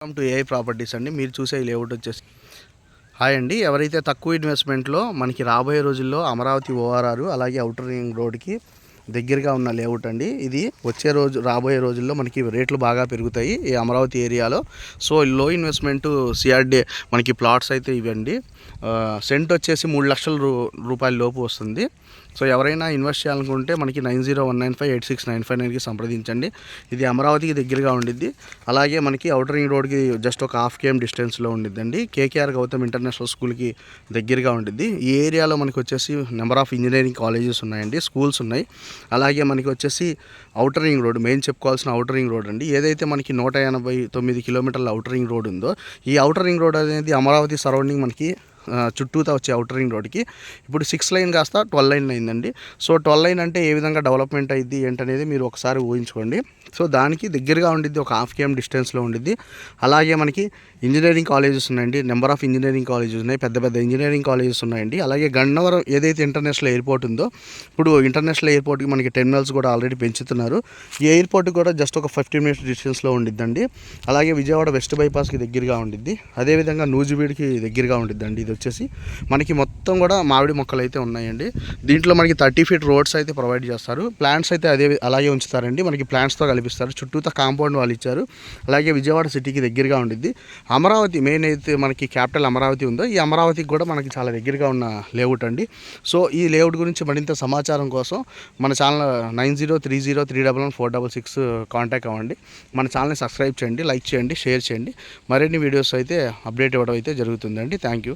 Welcome to AI properties అండి. మీరు చూసే లేఅవుట్ వచ్చేసి హాయ్ అండి. ఎవరైతే తక్కువ ఇన్వెస్ట్మెంట్లో మనకి రాబోయే రోజుల్లో అమరావతి ఓఆర్ఆర్ అలాగే అవుటర్ రింగ్ రోడ్కి దగ్గరగా ఉన్న లేఅవుట్ అండి. ఇది రాబోయే రోజుల్లో మనకి రేట్లు బాగా పెరుగుతాయి ఈ అమరావతి ఏరియాలో. సో లో ఇన్వెస్ట్మెంట్ సిఆర్డే మనకి ప్లాట్స్ అయితే ఇవ్వండి. సెంట్ వచ్చేసి 3 లక్షల రూపాయల లోపు వస్తుంది. సో ఎవరైనా ఇన్వెస్ట్ చేయాలనుకుంటే మనకి 9019586959కి సంప్రదించండి. ఇది అమరావతికి దగ్గరగా ఉండిద్ది. అలాగే మనకి అవుటర్ రింగ్ రోడ్కి జస్ట్ ఒక ½ km డిస్టెన్స్లో ఉండిద్దండి. కేకేఆర్ గౌతమ్ ఇంటర్నేషనల్ స్కూల్కి దగ్గరగా ఉండిద్ది. ఈ ఏరియాలో మనకి వచ్చేసి నెంబర్ ఆఫ్ ఇంజనీరింగ్ కాలేజెస్ ఉన్నాయండి, స్కూల్స్ ఉన్నాయి. అలాగే మనకి వచ్చేసి అవుటర్ రింగ్ రోడ్, మెయిన్ చెప్పుకోవాల్సిన అవుటర్ రింగ్ రోడ్ అండి. ఏదైతే మనకి 189 కిలోమీటర్ల అవుటర్ రింగ్ రోడ్ ఉందో, ఈ అవుటర్ రింగ్ రోడ్ అనేది అమరావతి సరౌండింగ్ మనకి చుట్టూతా వచ్చే అవుటర్ రింగ్ రోడ్కి ఇప్పుడు 6 లైన్ కాస్త 12 లైన్ అయిందండి. సో 12 లైన్ అంటే ఏ విధంగా డెవలప్మెంట్ అయ్యిద్ది ఏంటనేది మీరు ఒకసారి ఊహించుకోండి. సో దానికి దగ్గరగా ఉండిద్ది, ఒక ½ km డిస్టెన్స్లో ఉండిద్ది. అలాగే మనకి ఇంజనీరింగ్ కాలేజెస్ ఉన్నాయండి, నెంబర్ ఆఫ్ ఇంజనీరింగ్ కాలేజెస్ ఉన్నాయి, పెద్ద పెద్ద ఇంజనీరింగ్ కాలేజెస్ ఉన్నాయండి. అలాగే గన్నవరం ఏదైతే ఇంటర్నేషనల్ ఎయిర్పోర్ట్ ఉందో, ఇప్పుడు ఇంటర్నేషనల్ ఎయిర్పోర్ట్కి మనకి టెర్మినల్స్ కూడా ఆల్రెడీ పెంచుతున్నారు. ఈ ఎయిర్పోర్ట్ కూడా జస్ట్ ఒక 15 minutes డిస్టెన్స్లో ఉండిద్దండి. అలాగే విజయవాడ వెస్ట్ బైపాస్కి దగ్గరగా ఉండిద్ది. అదేవిధంగా నూజివీడికి దగ్గరగా ఉండిద్దండి. ఇది వచ్చేసి మనకి మొత్తం కూడా మామిడి మొక్కలు అయితే ఉన్నాయండి. దీంట్లో మనకి 30 feet రోడ్స్ అయితే ప్రొవైడ్ చేస్తారు. ప్లాంట్స్ అయితే అలాగే ఉంచుతారండి, మనకి ప్లాంట్స్తో కల్పిస్తారు. చుట్టూతో కాంపౌండ్ వాళ్ళు ఇచ్చారు. అలాగే విజయవాడ సిటీకి దగ్గరగా ఉండిద్ది. అమరావతి మెయిన్ అయితే మనకి క్యాపిటల్ అమరావతి ఉందో, ఈ అమరావతికి కూడా మనకి చాలా దగ్గరగా ఉన్న లేఅవుట్ అండి. సో ఈ లేఅవుట్ గురించి మరింత సమాచారం కోసం మన ఛానల్ 9030311466 కాంటాక్ట్ అవ్వండి. మన ఛానల్ని సబ్స్క్రైబ్ చేయండి, లైక్ చేయండి, షేర్ చేయండి. మరిన్ని వీడియోస్ అయితే అప్డేట్ ఇవ్వడం అయితే జరుగుతుందండి. Thank you.